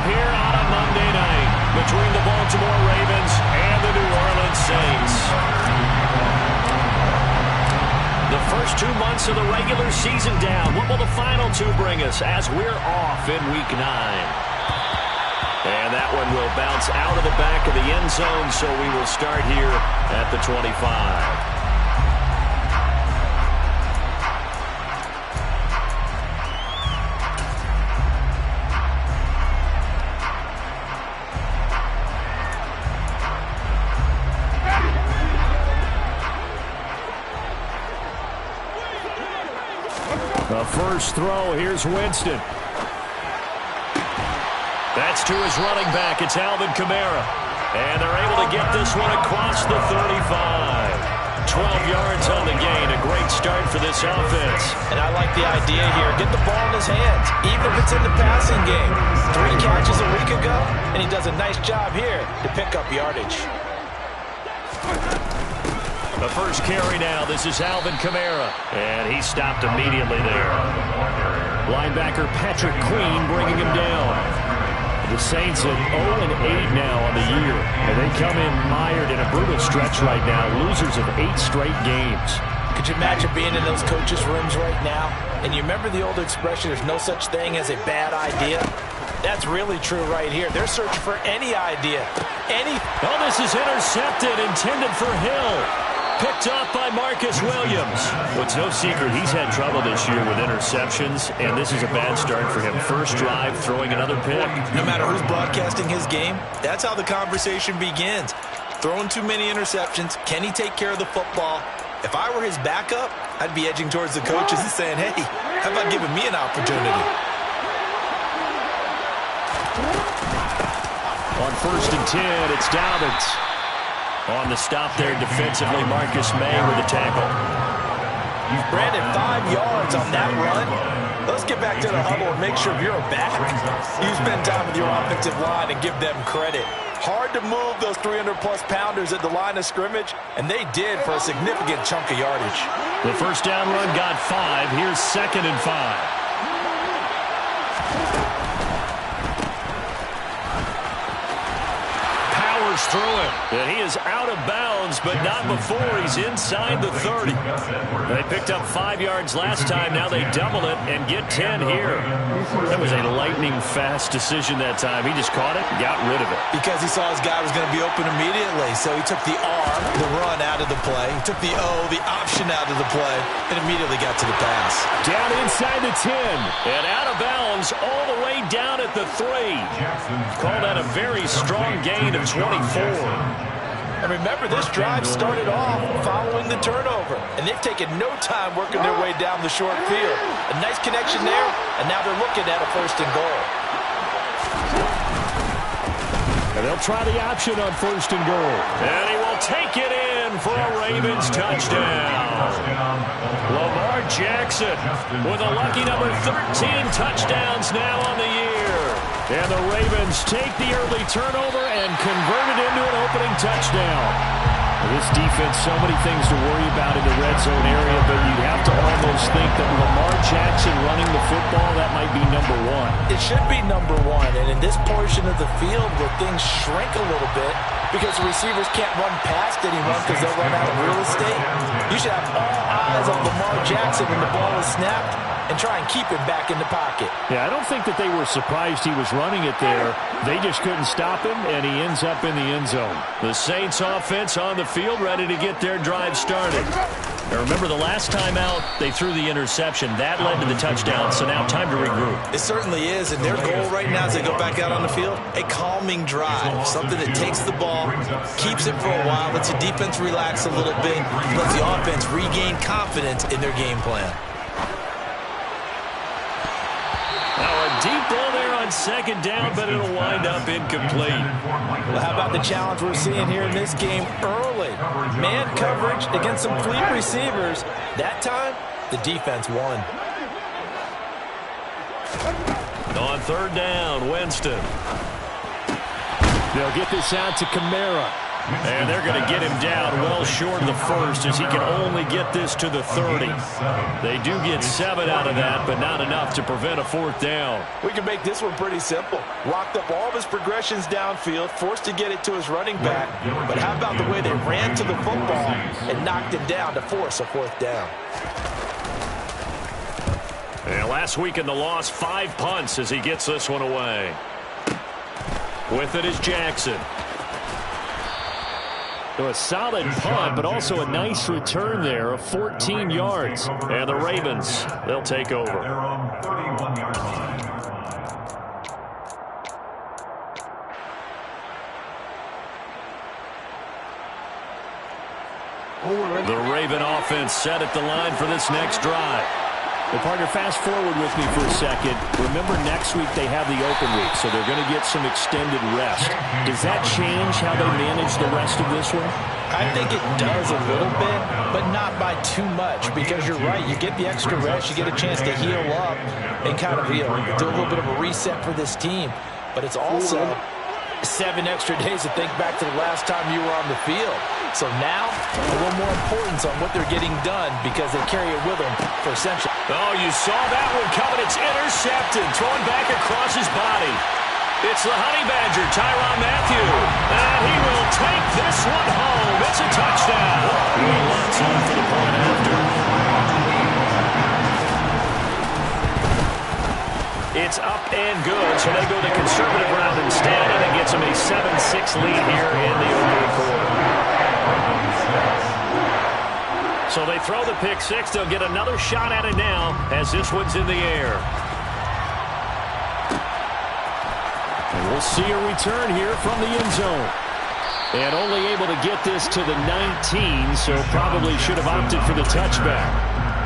here on a Monday night between the Baltimore Ravens and the New Orleans Saints. The first 2 months of the regular season down. What will the final two bring us as we're off in Week 9? And that one will bounce out of the back of the end zone, so we will start here at the 25. The first throw, here's Winston. That's to his running back. It's Alvin Kamara. And they're able to get this one across the 35. 12 yards on the gain. A great start for this offense. And I like the idea here. Get the ball in his hands, even if it's in the passing game. 3 catches a week ago, and he does a nice job here to pick up yardage. The first carry now. This is Alvin Kamara. And he stopped immediately there. Linebacker Patrick Queen bringing him down. The Saints at 0-8 now on the year. And they come in mired in a brutal stretch right now. Losers of 8 straight games. Could you imagine being in those coaches' rooms right now? And you remember the old expression, there's no such thing as a bad idea? That's really true right here. They're searching for any idea. Oh, this is intercepted, intended for Hill. Picked off by Marcus Williams. Well, it's no secret he's had trouble this year with interceptions, and this is a bad start for him. First drive, throwing another pick. No matter who's broadcasting his game, that's how the conversation begins. Throwing too many interceptions. Can he take care of the football? If I were his backup, I'd be edging towards the coaches and saying, hey, how about giving me an opportunity? On 1st and 10, it's Dobbins. On the stop there defensively, Marcus May with the tackle. You've branded 5 yards on that run. Let's get back to the huddle and make sure you're a back. You spend time with your offensive line and give them credit. Hard to move those 300-plus pounders at the line of scrimmage, and they did for a significant chunk of yardage. The first down run got 5. Here's 2nd and 5. Through him. And he is out of bounds, but not before he's inside the 30. They picked up 5 yards last time. Now they double it and get 10 here. That was a lightning-fast decision that time. He just caught it and got rid of it. Because he saw his guy was going to be open immediately. So he took the R, the run, out of the play. He took the O, the option, out of the play, and immediately got to the pass. Down inside the 10. And out of bounds all the way down at the 3. Called that a very strong gain of 24. And remember, this drive started off following the turnover. And they've taken no time working their way down the short field. A nice connection there, and now they're looking at a 1st and goal. And they'll try the option on 1st and goal. And he will take it in for a Ravens touchdown. Lamar Jackson with a lucky number 13 touchdowns now on the year. And the Ravens take the early turnover and convert it into an opening touchdown. This defense, so many things to worry about in the red zone area, but you'd have to almost think that Lamar Jackson running the football, that might be number 1. It should be number 1, and in this portion of the field where things shrink a little bit because the receivers can't run past anyone because they'll run out of real estate, you should have all eyes on Lamar Jackson when the ball is snapped and try and keep him back in the pocket. Yeah, I don't think that they were surprised he was running it there. They just couldn't stop him, and he ends up in the end zone. The Saints offense on the field, ready to get their drive started. Now remember, the last time out, they threw the interception. That led to the touchdown, so now time to regroup. It certainly is, and their goal right now as they go back out on the field, a calming drive, something that takes the ball, keeps it for a while, lets the defense relax a little bit, lets the offense regain confidence in their game plan. Deep ball there on 2nd down, but it'll wind up incomplete. Well, how about the challenge we're seeing here in this game early? Man coverage against some fleet receivers. That time, the defense won. On 3rd down, Winston. They'll get this out to Kamara. And they're going to get him down well short of the first as he can only get this to the 30. They do get 7 out of that, but not enough to prevent a fourth down. We can make this one pretty simple. Locked up all of his progressions downfield, forced to get it to his running back. But how about the way they ran to the football and knocked him down to force a fourth down? And last week in the loss, 5 punts as he gets this one away. With it is Jackson. So a solid punt, but also a nice return there of 14 yards. And the Ravens, they'll take over. The Raven offense set at the line for this next drive. Well, partner, fast forward with me for a second. Remember, next week they have the open week, so they're going to get some extended rest. Does that change how they manage the rest of this one? I think it does a little bit, but not by too much, because you're right. You get the extra rest, you get a chance to heal up and kind of, do a little bit of a reset for this team. But it's also 7 extra days to think back to the last time you were on the field. So now, a little more importance on what they're getting done because they carry it with them for essential. Oh, you saw that one coming. It's intercepted. Thrown back across his body. It's the Honey Badger, Tyrann Mathieu. And he will take this one home. It's a touchdown. Lots on for the point after. It's up and good, so they go the conservative route instead, and it gets them a 7-6 lead here in the opening quarter. So they throw the pick six. They'll get another shot at it now as this one's in the air. And we'll see a return here from the end zone. And only able to get this to the 19, so probably should have opted for the touchback.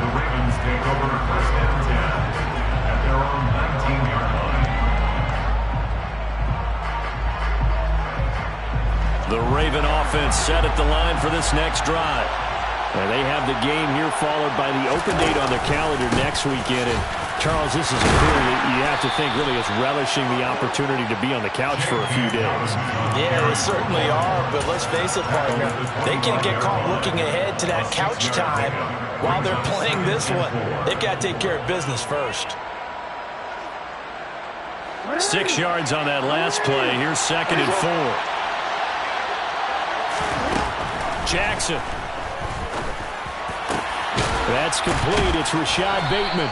The Ravens take over first and 10 at their own 19-yard line. The Raven offense set at the line for this next drive. And they have the game here followed by the open date on their calendar next weekend. And Charles, this is a period you have to think really is relishing the opportunity to be on the couch for a few days. Yeah, they certainly are, but let's face it, partner. They can't get caught looking ahead to that couch time while they're playing this one. They've got to take care of business first. 6 yards on that last play. Here's 2nd and 4. Jackson. That's complete. It's Rashad Bateman.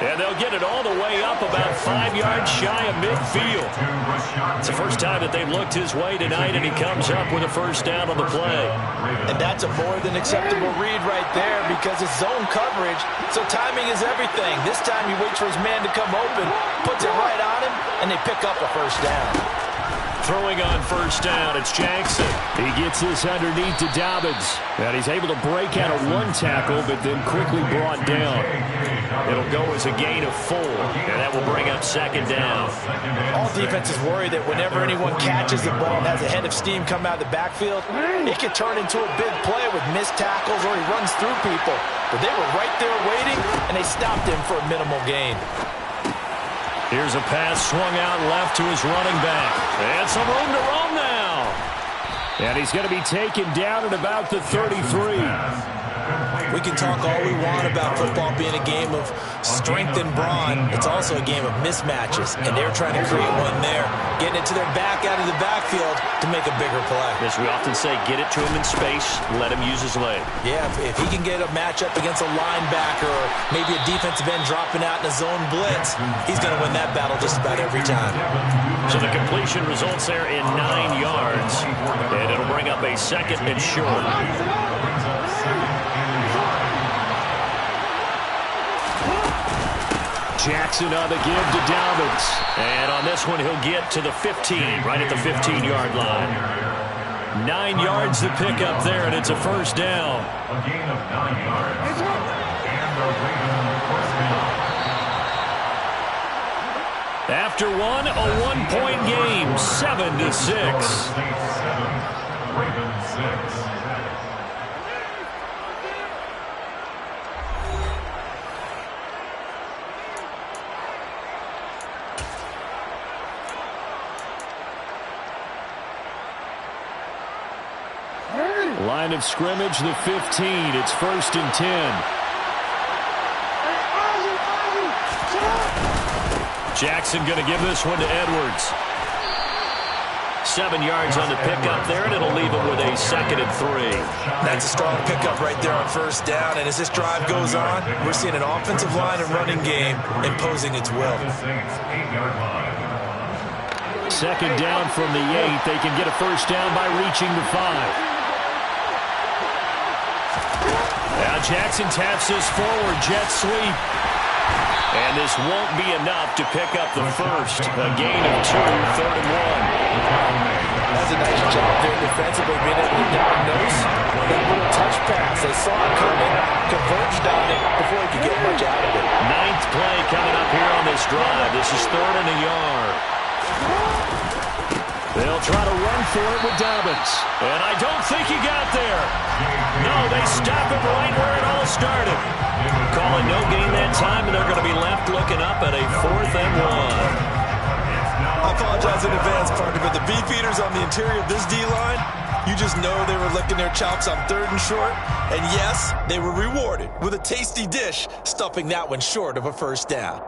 And they'll get it all the way up about 5 yards shy of midfield. It's the first time that they've looked his way tonight, and he comes up with a first down on the play. And that's a more than acceptable read right there because it's zone coverage, so timing is everything. This time he waits for his man to come open, puts it right on him, and they pick up a first down. Throwing on first down, it's Jackson. He gets this underneath to Dobbins. And he's able to break out of one tackle, but then quickly brought down. It'll go as a gain of 4, and that will bring up 2nd down. All defenses worry that whenever anyone catches the ball and has a head of steam come out of the backfield, it could turn into a big play with missed tackles or he runs through people. But they were right there waiting, and they stopped him for a minimal gain. Here's a pass swung out left to his running back. And some room to roam now. And he's going to be taken down at about the 33. We can talk all we want about football being a game of strength and brawn. It's also a game of mismatches, and they're trying to create one there. Getting it to their back out of the backfield to make a bigger play. As we often say, get it to him in space, let him use his leg. Yeah, if he can get a matchup against a linebacker or maybe a defensive end dropping out in a zone blitz, he's going to win that battle just about every time. So the completion results there in 9 yards, and it'll bring up a 2nd and short. Jackson on the give to Dobbins. And on this one, he'll get to the 15, right at the 15-yard line. 9 yards to pick up there, and it's a first down. A gain of 9 yards. And the Ravens first down. After one, a 1-point game, 7-6. Ravens 6. Line of scrimmage, the 15. It's 1st and 10. Jackson going to give this one to Edwards. 7 yards on the pickup there, and it'll leave him with a 2nd and 3. That's a strong pickup right there on 1st down, and as this drive goes on, we're seeing an offensive line and running game imposing its will. 2nd down from the 8. They can get a 1st down by reaching the 5. Now Jackson taps this forward, jet sweep. And this won't be enough to pick up the 1st. A gain of 2, 3rd and 1. That's a nice job there defensively, being able to diagnose that little touch pass. They saw it coming, converged on it before he could get much out of it. 9th play coming up here on this drive. This is 3rd and a yard. They'll try to run for it with Dobbins. And I don't think he got there. No, they stop him right where it all started. Calling no gain that time, and they're going to be left looking up at a 4th and 1. I apologize in advance, partner, but the beefeaters on the interior of this D-line, you just know they were licking their chops on 3rd and short. And yes, they were rewarded with a tasty dish, stuffing that one short of a 1st down.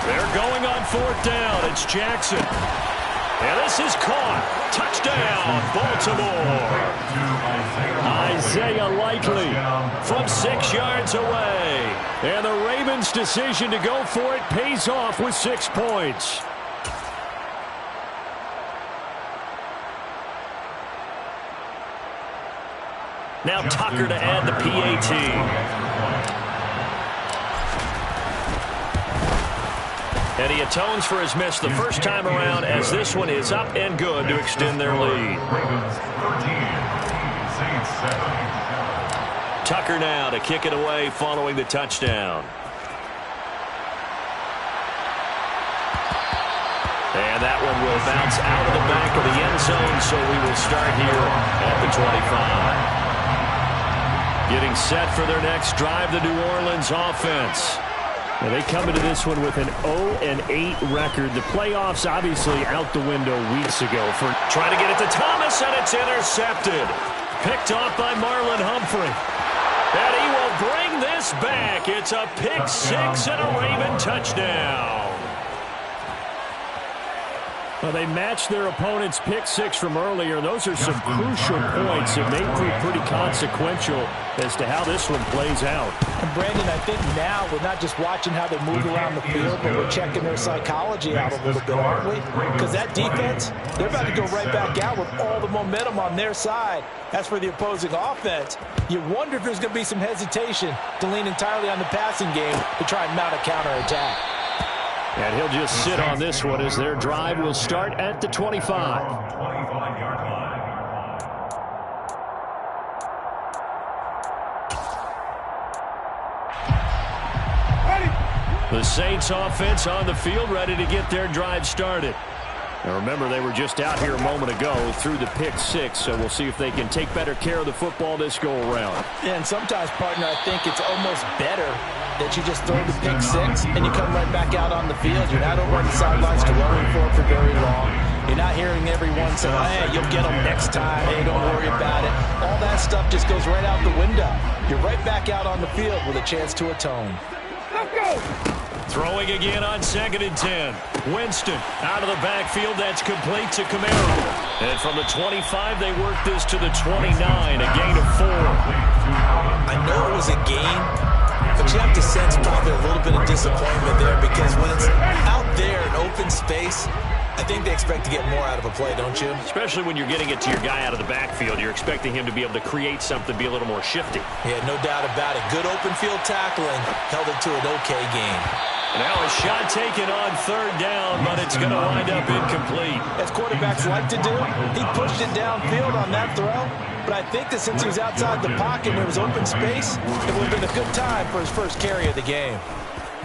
They're going on 4th down. It's Jackson. And this is caught. Touchdown, Baltimore. Isaiah Likely from 6 yards away. And the Ravens' decision to go for it pays off with 6 points. Now Tucker to add the PAT. And he atones for his miss the first time around, as this one is up and good to extend their lead. Tucker now to kick it away following the touchdown. And that one will bounce out of the back of the end zone, so we will start here at the 25. Getting set for their next drive, the New Orleans offense. Now they come into this one with an 0-8 record. The playoffs obviously out the window weeks ago for trying to get it to Thomas, and it's intercepted. Picked off by Marlon Humphrey. And he will bring this back. It's a pick 6 and a Raven touchdown. Well, they matched their opponent's pick 6 from earlier. Those are some crucial points that may prove pretty consequential as to how this one plays out. And Brandon, I think now we're not just watching how they move around the field, but we're checking their psychology out a little bit, aren't we? Because that defense, they're about to go right back out with all the momentum on their side. As for the opposing offense, you wonder if there's going to be some hesitation to lean entirely on the passing game to try and mount a counterattack. And he'll just sit on this one as their drive will start at the 25. The Saints offense on the field, ready to get their drive started. Now remember, they were just out here a moment ago through the pick 6, so we'll see if they can take better care of the football this go-around. Yeah, and sometimes, partner, I think it's almost better that you just throw the pick 6 and you come right back out on the field. You're not over on the sidelines dwelling for it for very long. You're not hearing everyone say, hey, you'll get them next time. Hey, don't worry about it. All that stuff just goes right out the window. You're right back out on the field with a chance to atone. Let's go! Throwing again on 2nd and 10. Winston out of the backfield. That's complete to Camaro. And from the 25, they work this to the 29. A gain of 4. I know it was a gain, but you have to sense probably a little bit of disappointment there, because when it's out there in open space, I think they expect to get more out of a play, don't you? Especially when you're getting it to your guy out of the backfield. You're expecting him to be able to create something, be a little more shifty. Yeah, no doubt about it. Good open field tackling held it to an okay game. Now a shot taken on 3rd down, but it's going to wind up incomplete. As quarterbacks like to do, he pushed it downfield on that throw. But I think that since he was outside the pocket and there was open space, it would have been a good time for his first carry of the game.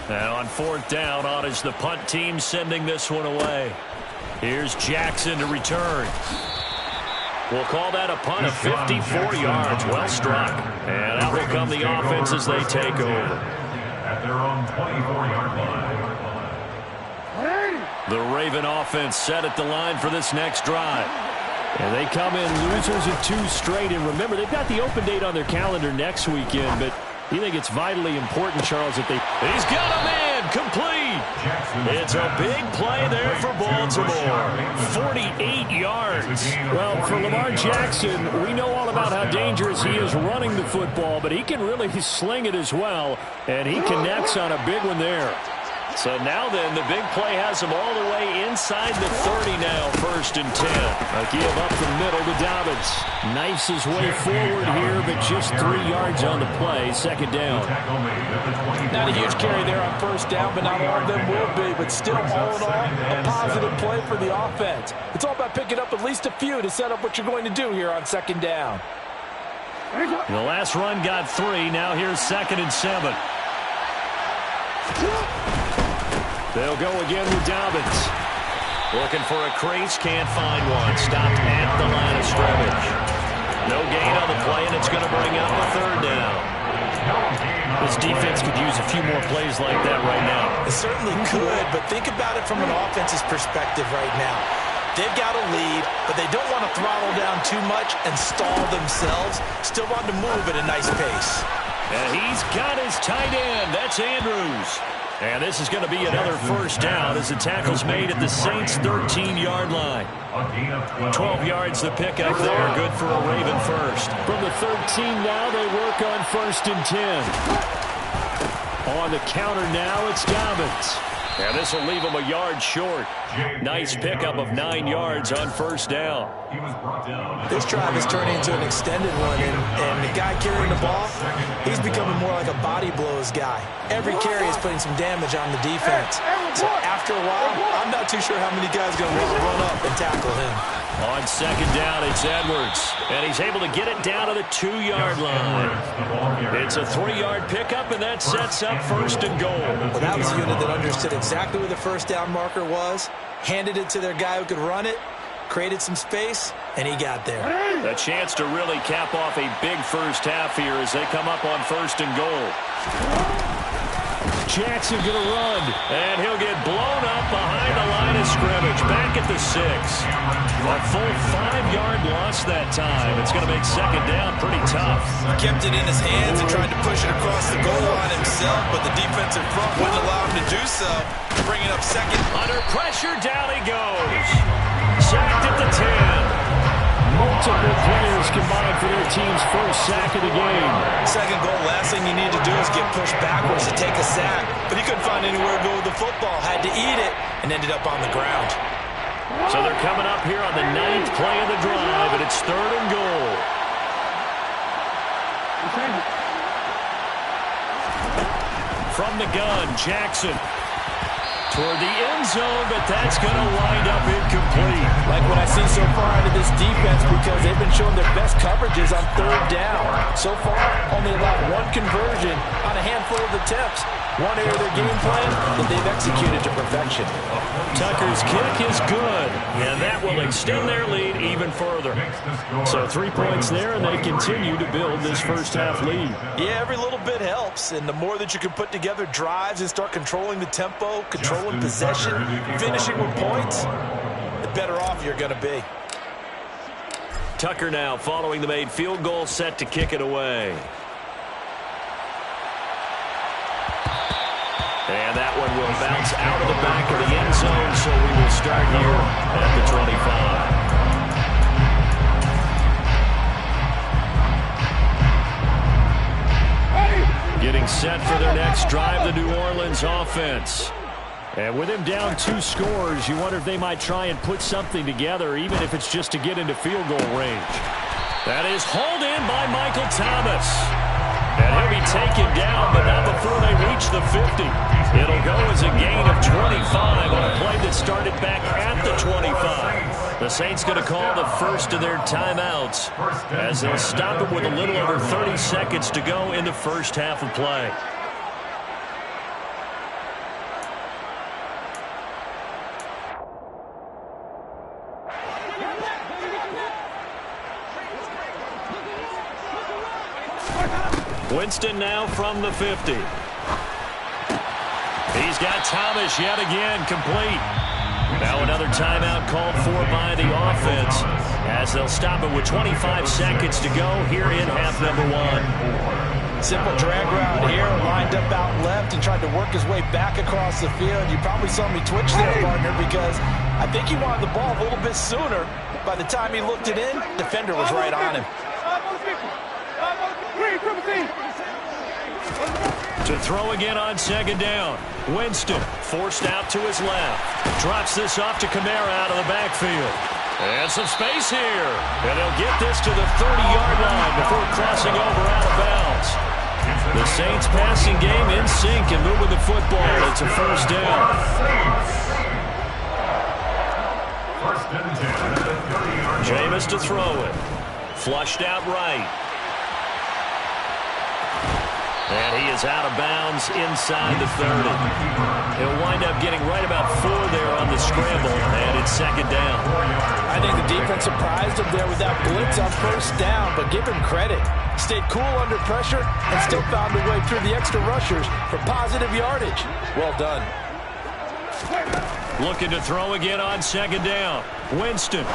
And on 4th down, on is the punt team sending this one away. Here's Jackson to return. We'll call that a punt of 54 yards. Well struck. And out will come the offense as they take over. at their own 24-yard line. The Raven offense set at the line for this next drive. And they come in losers of 2 straight. And remember, they've got the open date on their calendar next weekend. But you think it's vitally important, Charles, that they... He's got a man complete. It's a big play there for Baltimore. 48 yards. Well, for Lamar Jackson, we know all about how dangerous he is running the football, but he can really sling it as well. And he connects on a big one there. So now then, the big play has him all the way inside the 30 now, 1st and 10. A give up the middle to Dobbins. Knifes his way forward here, but just 3 yards on the play, 2nd down. Not a huge carry there on 1st down, but not all of them will be. But still, all in all, a positive play for the offense. It's all about picking up at least a few to set up what you're going to do here on 2nd down. The last run got 3. Now here's 2nd and 7. They'll go again with Dobbins. Looking for a crease, can't find one. Stopped at the line of scrimmage. No gain on the play, and it's going to bring up a 3rd down. This defense could use a few more plays like that right now. It certainly could, but think about it from an offense's perspective right now. They've got a lead, but they don't want to throttle down too much and stall themselves. Still want to move at a nice pace. And he's got his tight end. That's Andrews. And this is going to be another 1st down as the tackle's made at the Saints' 13-yard line. 12 yards the pickup there. Good for a Raven first. From the 13 now, they work on 1st and 10. On the counter now, it's Dobbins. And this will leave him a yard short. Nice pickup of 9 yards on 1st down. This drive is turning into an extended one, and the guy carrying the ball, he's becoming more like a body blows guy. Every carry is putting some damage on the defense. So after a while, I'm not too sure how many guys are going to want to run up and tackle him. On 2nd down, it's Edwards. And he's able to get it down to the 2-yard line. It's a 3-yard pickup, and that sets up 1st and goal. Well, that was a unit that understood exactly where the 1st down marker was, handed it to their guy who could run it, created some space, and he got there. A chance to really cap off a big first half here as they come up on 1st and goal. Jackson going to run. And he'll get blown up behind the line of scrimmage. Back at the 6. A full 5-yard loss that time. It's going to make 2nd down pretty tough. He kept it in his hands and tried to push it across the goal line himself, but the defensive front wouldn't allow him to do so. Bringing up 2nd. Under pressure, down he goes. Sacked at the 10. Multiple players combined for their team's 1st sack of the game. 2nd goal, last thing you need to do is get pushed backwards to take a sack. But he couldn't find anywhere to go with the football. Had to eat it and ended up on the ground. So they're coming up here on the 9th play of the drive, and it's 3rd and goal. From the gun, Jackson. Toward the end zone, but that's going to wind up incomplete. Like what I see so far out of this defense, because they've been showing their best coverages on 3rd down. So far, only allowed 1 conversion on a handful of attempts. One area of their game plan that they've executed to perfection. Tucker's kick is good, and that will extend their lead even further. So 3 points there, and they continue to build this first half lead. Yeah, every little bit helps, and the more that you can put together drives and start controlling the tempo, controlling possession, finishing with points, the better off you're going to be. Tucker now following the made field goal, set to kick it away. And that one will bounce out of the back of the end zone, so we will start here at the 25. Getting set for their next drive, the New Orleans offense. And with him down 2 scores, you wonder if they might try and put something together, even if it's just to get into field goal range. That is hauled in by Michael Thomas. And he'll be taken down, but not before they reach the 50. It'll go as a gain of 25 on a play that started back at the 25. The Saints going to call the first of their timeouts as they'll stop it with a little over 30 seconds to go in the first half of play. Winston now from the 50. He's got Thomas yet again complete. Now another timeout called for by the offense as they'll stop it with 25 seconds to go here in half number 1. Simple drag route here, lined up out left and tried to work his way back across the field. You probably saw me twitch there, partner, because I think he wanted the ball a little bit sooner. By the time he looked it in, defender was right on him. To throw again on second down. Winston forced out to his left. Drops this off to Kamara out of the backfield. And some space here. And they'll get this to the 30-yard line before crossing over out of bounds. The Saints passing game in sync and moving the football. It's a first down. Jameis to throw it. Flushed out right. And he is out of bounds inside the 30. He'll wind up getting right about 4 there on the scramble, and it's second down. I think the defense surprised him there with that blitz on first down, but give him credit. Stayed cool under pressure and still found a way through the extra rushers for positive yardage. Well done. Looking to throw again on second down. Winston.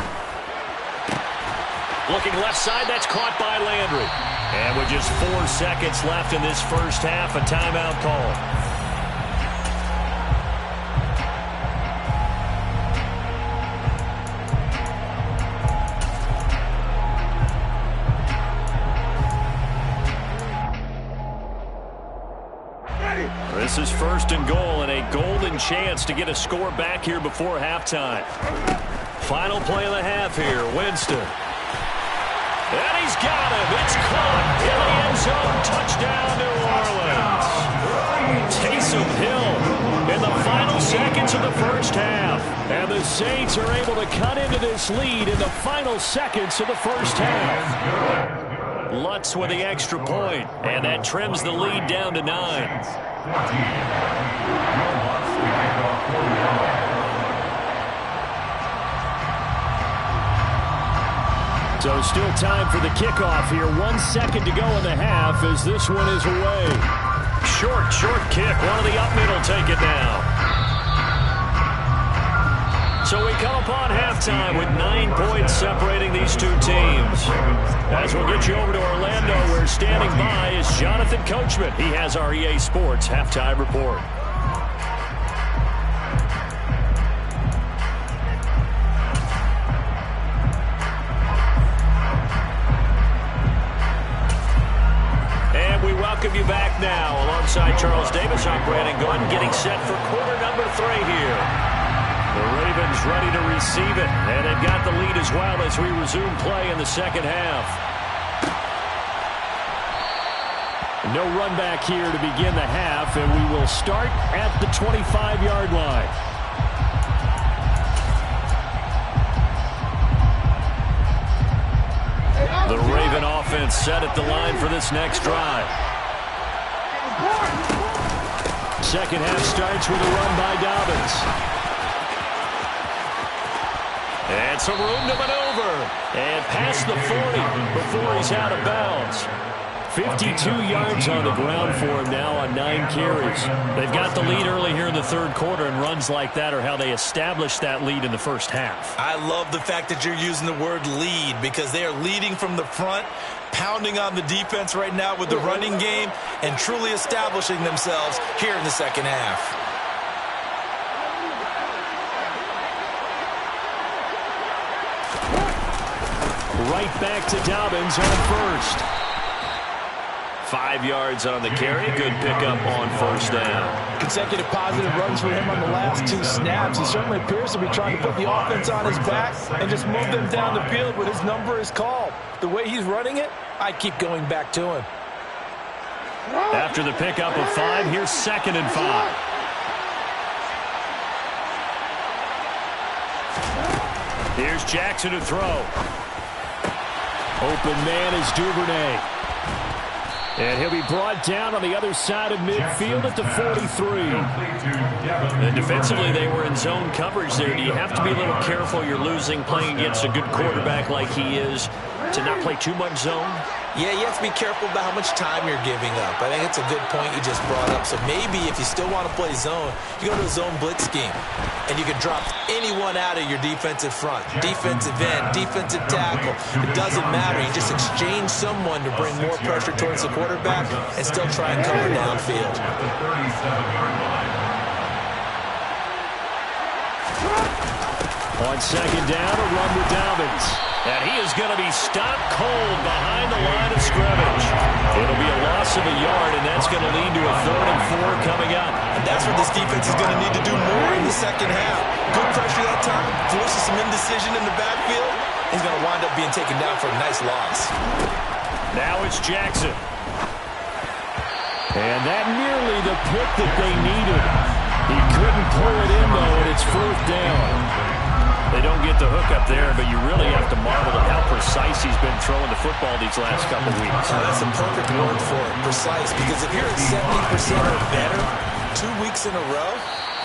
Looking left side, that's caught by Landry. And with just 4 seconds left in this first half, a timeout call. This is first and goal and a golden chance to get a score back here before halftime. Final play of the half here, Winston. And he's got him. It's caught in the end zone. Touchdown, New Orleans. Taysom Hill in the final seconds of the first half. And the Saints are able to cut into this lead in the final seconds of the first half. Lutz with the extra point, and that trims the lead down to 9. So still time for the kickoff here. 1 second to go in the half as this one is away. Short kick. One of the up middle take it now. So we come upon halftime with 9 points separating these two teams. As we'll get you over to Orlando, where standing by is Jonathan Coachman. He has our EA Sports halftime report. Welcome you back now. Alongside Charles Davis, I'm Brandon Gordon, getting set for quarter number 3 here. The Ravens ready to receive it, and they've got the lead as well as we resume play in the second half. No run back here to begin the half, and we will start at the 25-yard line. The Raven offense set at the line for this next drive. Second half starts with a run by Dobbins. And some room to maneuver. And past the 40 before he's out of bounds. 52 yards on the ground for him now on 9 carries. They've got the lead early here in the third quarter, and runs like that are how they established that lead in the first half. I love the fact that you're using the word lead, because they are leading from the front, pounding on the defense right now with the running game, and truly establishing themselves here in the second half. Right back to Dobbins on first. 5 yards on the carry. Good pickup on first down. Consecutive positive runs for him on the last 2 snaps. He certainly appears to be trying to put the offense on his back and just move them down the field when his number is called. The way he's running it, I keep going back to him. After the pickup of 5, here's 2nd and 5. Here's Jackson to throw. Open man is Duvernay. And he'll be brought down on the other side of midfield at the 43. And defensively, they were in zone coverage there. Do you have to be a little careful? You're losing playing against a good quarterback like he is to not play too much zone? Yeah, you have to be careful about how much time you're giving up. I think it's a good point you just brought up. So maybe if you still want to play zone, you go to a zone blitz scheme. And you can drop anyone out of your defensive front. Defensive end, defensive tackle. It doesn't matter. You just exchange someone to bring more pressure towards the quarterback and still try and cover downfield. On second down, a run with Dobbins. And he is going to be stopped cold behind the line of scrimmage. It'll be a loss of a yard, and that's going to lead to a 3rd and 4 coming up. And that's what this defense is going to need to do more in the second half. Good pressure that time, forces some indecision in the backfield. He's going to wind up being taken down for a nice loss. Now it's Jackson. And that nearly the pick that they needed. He couldn't pull it in, though, and it's 4th down. They don't get the hook up there, but you really have to marvel at how precise he's been throwing the football these last couple weeks. That's a perfect word for it, precise, because if you're at 70% or better 2 weeks in a row,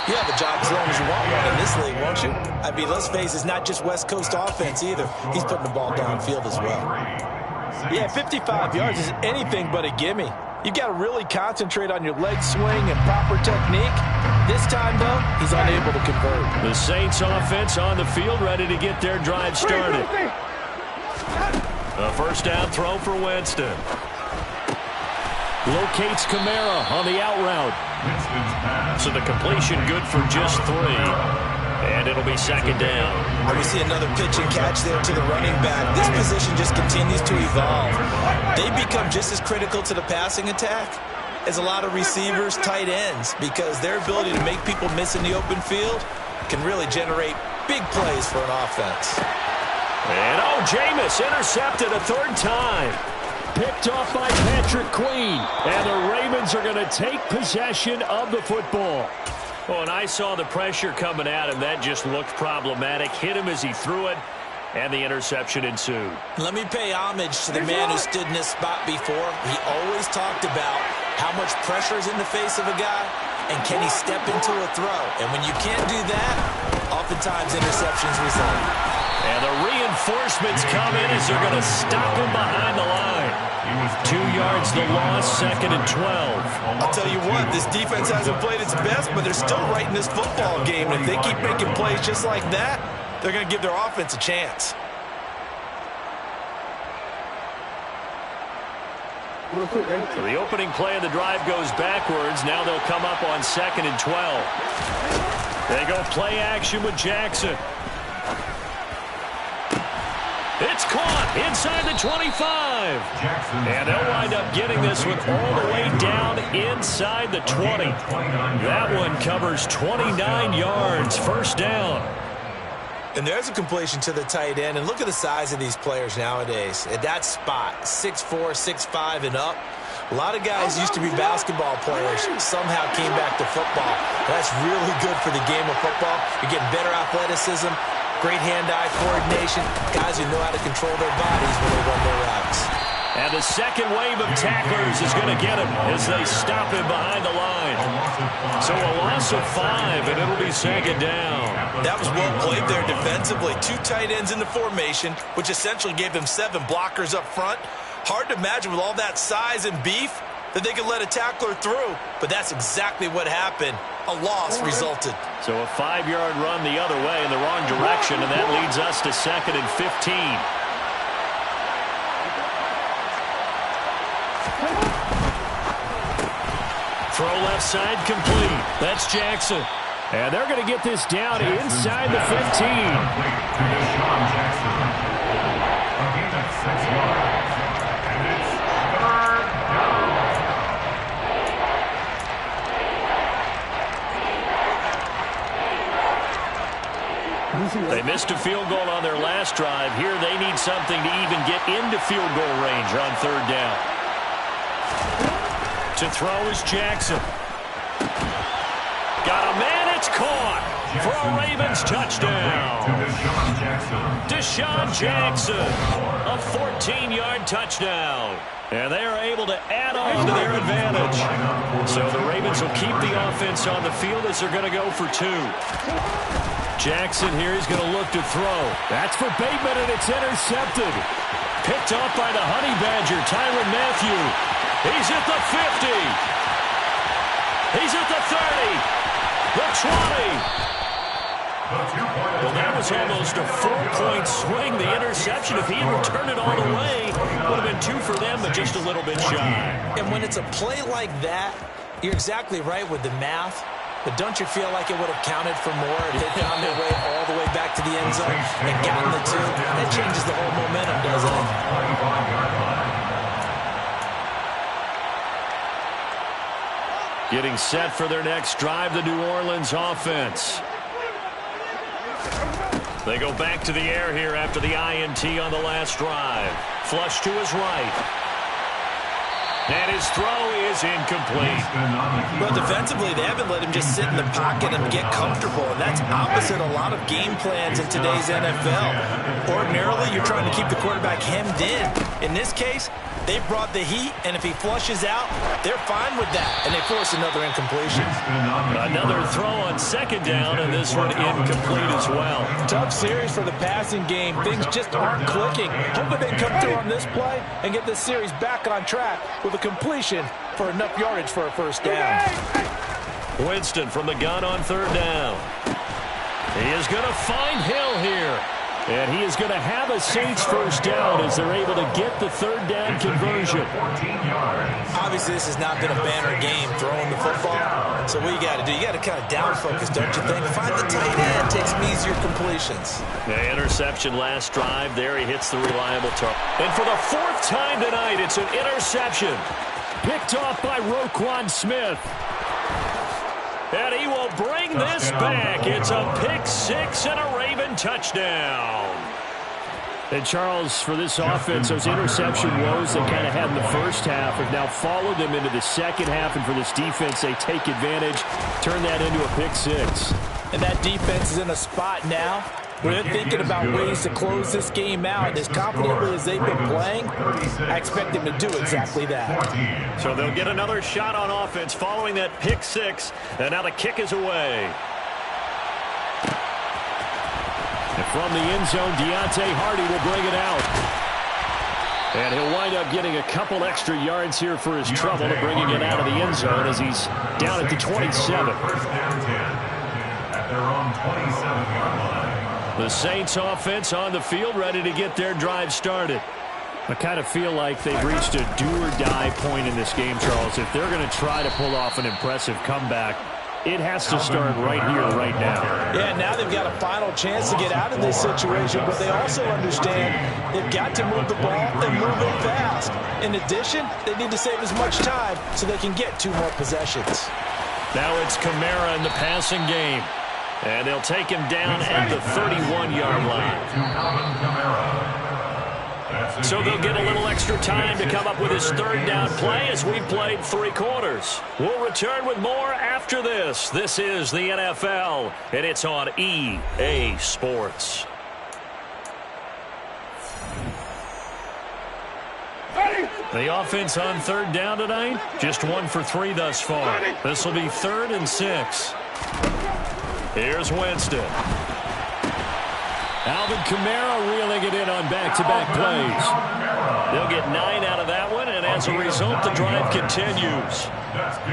you have a job as long as you want one in this league, won't you? I mean, let's face it, it's not just West Coast offense either. He's putting the ball downfield as well. Yeah, 55 yards is anything but a gimme. You've got to really concentrate on your leg swing and proper technique. This time, though, he's unable to convert. The Saints offense on the field, ready to get their drive started. A first down throw for Winston. Locates Kamara on the out route. So the completion good for just 3. And it'll be second down. And we see another pitch and catch there to the running back. This position just continues to evolve. They become just as critical to the passing attack as a lot of receivers, tight ends, because their ability to make people miss in the open field can really generate big plays for an offense. And Jameis intercepted a 3rd time. Picked off by Patrick Queen. And the Ravens are going to take possession of the football. Oh, and I saw the pressure coming at him. That just looked problematic. Hit him as he threw it, and the interception ensued. Let me pay homage to the man who stood in this spot before. He always talked about how much pressure is in the face of a guy, and can he step into a throw. And when you can't do that, oftentimes interceptions result. And the reinforcements come in as they're going to stop him behind the line. 2 yards the loss, 2nd and 12. I'll tell you what, this defense hasn't played its best, but they're still right in this football game. And if they keep making plays just like that, they're going to give their offense a chance. So the opening play of the drive goes backwards. Now they'll come up on 2nd and 12. They go play action with Jackson. It's caught inside the 25. And they'll wind up getting this one all the way down inside the 20. That one covers 29 yards, first down. And there's a completion to the tight end. And look at the size of these players nowadays. At that spot, 6'4", 6'5", and up. A lot of guys used to be basketball players, somehow came back to football. That's really good for the game of football. You're getting better athleticism, great hand-eye coordination, guys who know how to control their bodies when they run their routes. And the second wave of tacklers is going to get him as they stop him behind the line. So a loss of 5, and it'll be second down. That was well played there defensively. 2 tight ends in the formation, which essentially gave them 7 blockers up front. Hard to imagine with all that size and beef that they could let a tackler through, but that's exactly what happened. A loss resulted. So a 5-yard run the other way in the wrong direction, and that leads us to 2nd and 15. Throw left side complete. That's Jackson. And they're going to get this down inside the 15. They missed a field goal on their last drive. Here they need something to even get into field goal range on 3rd down. To throw is Jackson. Got a man, it's caught for a Ravens touchdown. Deshaun Jackson, a 14-yard touchdown. And they are able to add on to their advantage. So the Ravens will keep the offense on the field as they're going to go for 2. Jackson here is going to look to throw. That's for Bateman, and it's intercepted. Picked off by the Honey Badger, Tyrann Mathieu. He's at the 50. He's at the 30. The 20. Well, that was almost a 4-point swing. The interception, if he had returned it all the way, would have been 2 for them, but just a little bit shy. And when it's a play like that, you're exactly right with the math. But don't you feel like it would have counted for more if they found their way all the way back to the end zone and gotten the 2? That changes the whole momentum, doesn't it? Getting set for their next drive, the New Orleans offense. They go back to the air here after the INT on the last drive. Flush to his right. And his throw is incomplete. Well, defensively, they haven't let him just sit in the pocket and get comfortable, and that's opposite a lot of game plans in today's NFL. Ordinarily, you're trying to keep the quarterback hemmed in. In this case, they brought the heat, and if he flushes out, they're fine with that, and they force another incompletion. Another throw on second down, and this one incomplete as well. Tough series for the passing game. Things just aren't clicking. Hoping they come through on this play and get this series back on track with a completion for enough yardage for a first down. Winston from the gun on third down. He is going to find Hill here. And he is going to have a Saints first down as they're able to get the third down conversion. Obviously, this has not been a banner game throwing the football. So what you got to do, you got to kind of down focus, don't you think? Find the tight end, take some easier completions. The interception last drive. There he hits the reliable target. And for the 4th time tonight, it's an interception. Picked off by Roquan Smith. And he will bring this back. It's a pick 6 and a Raven touchdown. And, Charles, for this offense, those interception woes they kind of had in the first half have now followed them into the second half. And for this defense, they take advantage, turn that into a pick 6. And that defense is in a spot now where they're thinking about ways to close this game out. As confidently as they've been playing, I expect them to do exactly that. So they'll get another shot on offense following that pick 6. And now the kick is away. And from the end zone, Deontay Hardy will bring it out. And he'll wind up getting a couple extra yards here for his trouble to bringing it out of the end zone as he's down at the 27. At their own 27-yard line. The Saints offense on the field ready to get their drive started. I kind of feel like they've reached a do-or-die point in this game, Charles. If they're going to try to pull off an impressive comeback, it has to start right here, right now. Yeah, now they've got a final chance to get out of this situation, but they also understand they've got to move the ball and move it fast. In addition, they need to save as much time so they can get 2 more possessions. Now it's Kamara in the passing game. And they'll take him down at the 31-yard line. So they'll get a little extra time to come up with his third down play as we've played 3 quarters. We'll return with more after this. This is the NFL, and it's on EA Sports. The offense on third down tonight, just 1 for 3 thus far. This will be 3rd and 6. Here's Winston. Alvin Kamara reeling it in on back-to-back plays. They'll get 9 out of that one, and as a result, the drive continues.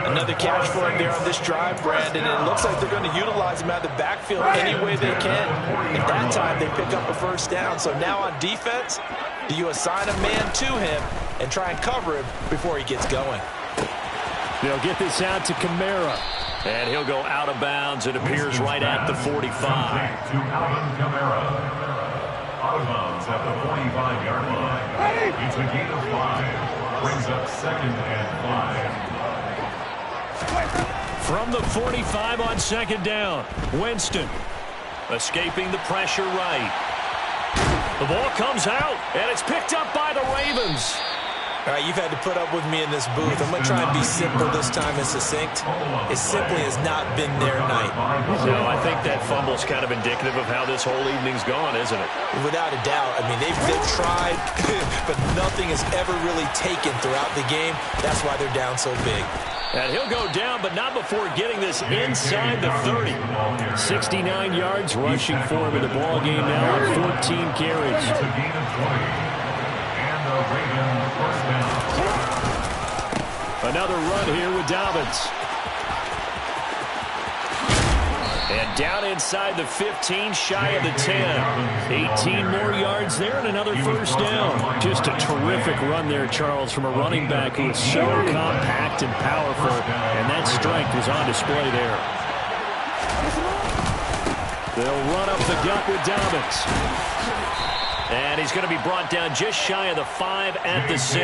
Another catch for him there on this drive, Brandon, and it looks like they're going to utilize him out of the backfield any way they can. At that time, they pick up a first down. So now on defense, do you assign a man to him and try and cover him before he gets going? They'll get this out to Kamara. And he'll go out of bounds. It appears right at the 45. To Alvin Kamara. Out of bounds at the 45-yard line. It's a gain of 5. Brings up 2nd and 5. From the 45 on second down, Winston escaping the pressure right. The ball comes out, and it's picked up by the Ravens. All right, you've had to put up with me in this booth. I'm going to try and be simple this time and succinct. It simply has not been their night. No, I think that fumble's kind of indicative of how this whole evening's gone, isn't it? Without a doubt. I mean, they've tried, but nothing has ever really taken throughout the game. That's why they're down so big. And he'll go down, but not before getting this inside the 30. 69 yards rushing for him in the ball game now on 14 carries. Ravens first down. Another run here with Dobbins. And down inside the 15, shy of the 10. 18 more yards there and another first down. Just a terrific run there, Charles, from a running back who is so compact and powerful. And that strength was on display there. They'll run up the gut with Dobbins. And he's going to be brought down just shy of the 5 at the 6.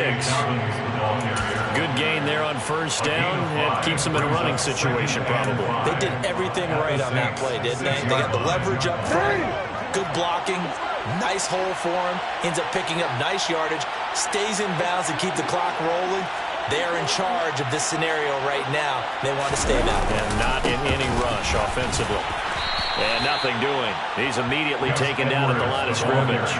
Good gain there on first down. And keeps them in a running situation probably. They did everything right on that play, didn't they? They got the leverage up front, good blocking, nice hole for him, ends up picking up nice yardage, stays in bounds to keep the clock rolling. They're in charge of this scenario right now. They want to stay that way. And not in any rush offensively. And nothing doing. He's immediately taken down at the line of scrimmage.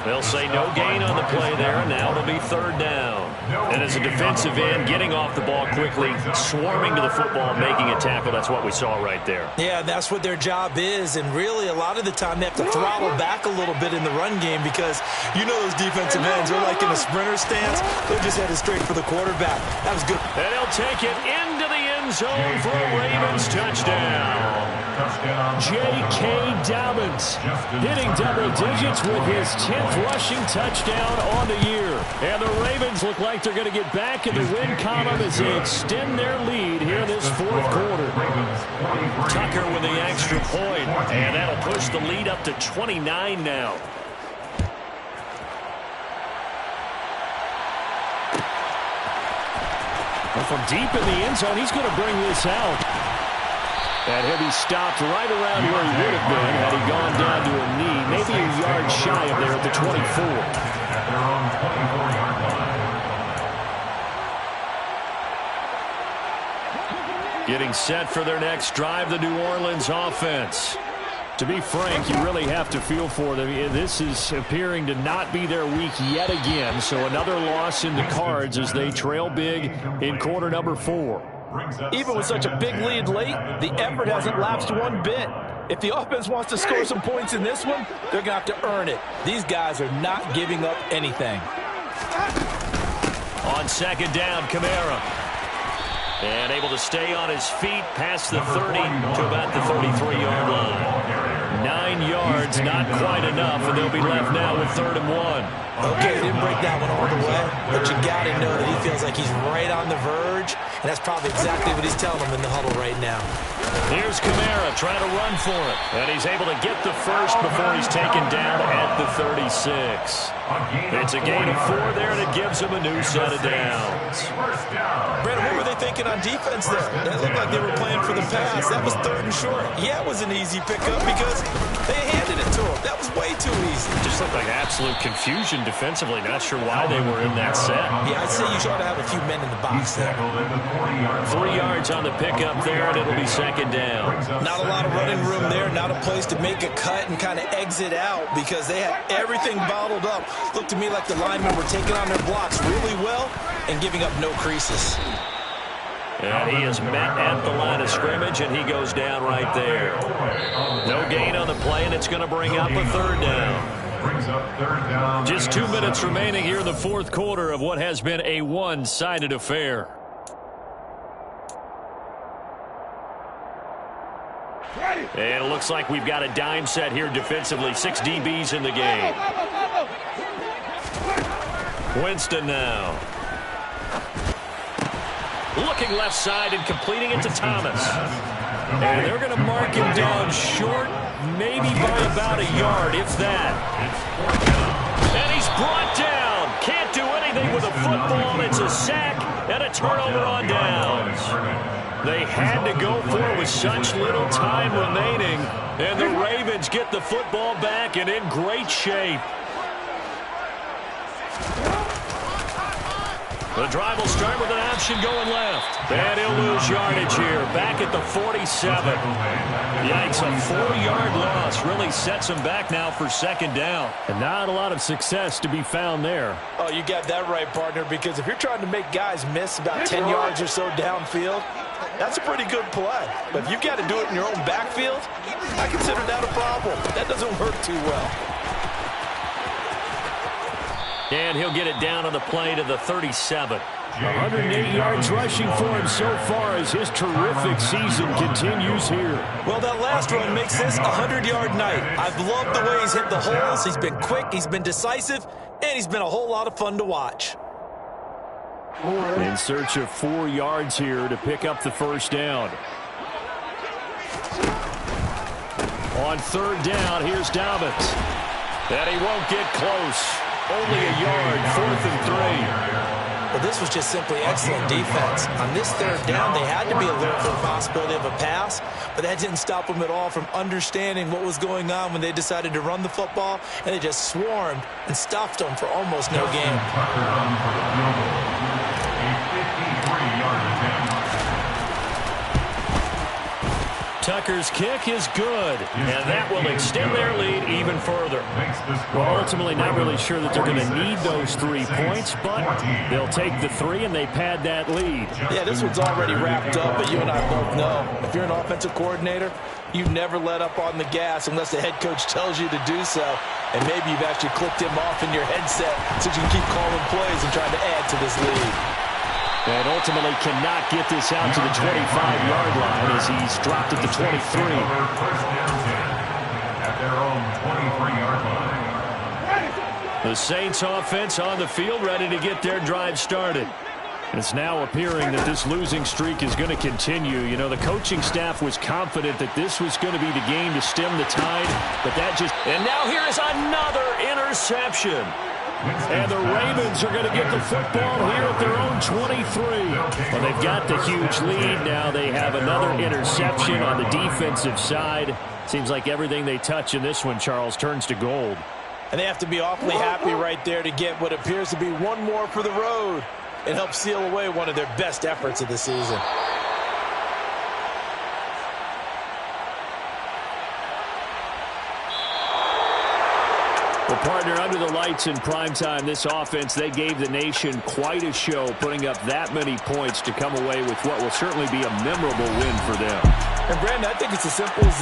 They'll say no gain on the play there, and now it'll be third down. And as a defensive end, getting off the ball quickly, swarming to the football, making a tackle, that's what we saw right there. Yeah, that's what their job is, and really a lot of the time they have to throttle back a little bit in the run game because you know those defensive ends, they're like in a sprinter stance. They're just headed straight for the quarterback. That was good. And he'll take it into the end zone for a Ravens touchdown. J.K. Dobbins hitting double digits with his 10th rushing touchdown on the year. And the Ravens look like they're going to get back in the win column as they extend their lead here this fourth quarter. Tucker with the extra point, and that'll push the lead up to 29 now. And from deep in the end zone, he's going to bring this out. And he'll be stopped right around where he would have been had he gone down to a knee, maybe a yard shy of there at the 24. At their own 24-yard line. Getting set for their next drive, the New Orleans offense. To be frank, you really have to feel for them. This is appearing to not be their week yet again, so another loss in the cards as they trail big in quarter number 4. Even with such a big lead late, the effort hasn't lapsed one bit. If the offense wants to score some points in this one, they're going to have to earn it. These guys are not giving up anything. On second down, Kamara. And able to stay on his feet past the 30 to about the 33-yard line. 9 yards, not quite enough, and they'll be left now with 3rd and 1. Okay, didn't break that one all the way, but you got to know that he feels like he's right on the verge, and that's probably exactly what he's telling them in the huddle right now. Here's Kamara trying to run for it, and he's able to get the first before he's taken down at the 36. It's a gain of 4 there, and it gives him a new set of downs. Brandon, what were they thinking on defense there? They looked like they were playing for the pass. That was 3rd and short. Yeah, it was an easy pickup because they handed it to him. That was way too easy. Just looked like absolute confusion defensively. Not sure why they were in that set. Yeah, I'd say you should have a few men in the box there. 3 yards on the pickup there, and it'll be second down. Not a lot of running room there. Not a place to make a cut and kind of exit out because they had everything bottled up. Looked to me like the linemen were taking on their blocks really well and giving up no creases. And he is met at the line of scrimmage, and he goes down right there. No gain on the play, and it's going to bring up a 3rd down. Just 2 minutes remaining here in the fourth quarter of what has been a one-sided affair. And it looks like we've got a dime set here defensively. 6 DBs in the game. Winston now. Looking left side and completing it to Thomas. And they're going to mark him down short, maybe by about a yard, if that. And he's brought down. Can't do anything with a football. It's a sack and a turnover on downs. They had to go for it with such little time remaining. And the Ravens get the football back and in great shape. The drive will start with an option going left. And he'll lose yardage here. Back at the 47. Yikes, a 4-yard loss really sets him back now for second down. And not a lot of success to be found there. Oh, you got that right, partner, because if you're trying to make guys miss about 10 yards or so downfield, that's a pretty good play. But if you've got to do it in your own backfield, I consider that a problem. That doesn't work too well. And he'll get it down on the play to the 37. 108 yards rushing for him so far as his terrific season continues here. Well, that last run makes this a 100-yard night. I've loved the way he's hit the holes. He's been quick, he's been decisive, and he's been a whole lot of fun to watch. In search of 4 yards here to pick up the first down. On third down, here's Dobbins. And he won't get close. Only a yard, 4th and 3. Well, this was just simply excellent defense. On this third down, they had to be alert for the possibility of a pass, but that didn't stop them at all from understanding what was going on when they decided to run the football, and they just swarmed and stuffed them for almost no gain. Tucker's kick is good, and that will extend their lead even further. Well, ultimately not really sure that they're going to need those 3 points, but they'll take the 3 and they pad that lead. Yeah, this one's already wrapped up, but you and I both know if you're an offensive coordinator, you never let up on the gas unless the head coach tells you to do so, and maybe you've actually clicked him off in your headset so you can keep calling plays and trying to add to this lead. And ultimately cannot get this out to the 25-yard line as he's dropped at the 23. At their own 23-yard line. The Saints offense on the field ready to get their drive started. It's now appearing that this losing streak is going to continue. You know, the coaching staff was confident that this was going to be the game to stem the tide, but that just... And now here is another interception. And the Ravens are going to get the football here at their own 23. Well, they've got the huge lead. Now they have another interception on the defensive side. Seems like everything they touch in this one, Charles, turns to gold. And they have to be awfully happy right there to get what appears to be one more for the road and help seal away one of their best efforts of the season. Well, partner, under the lights in primetime, this offense, they gave the nation quite a show, putting up that many points to come away with what will certainly be a memorable win for them. And, Brandon, I think it's as simple as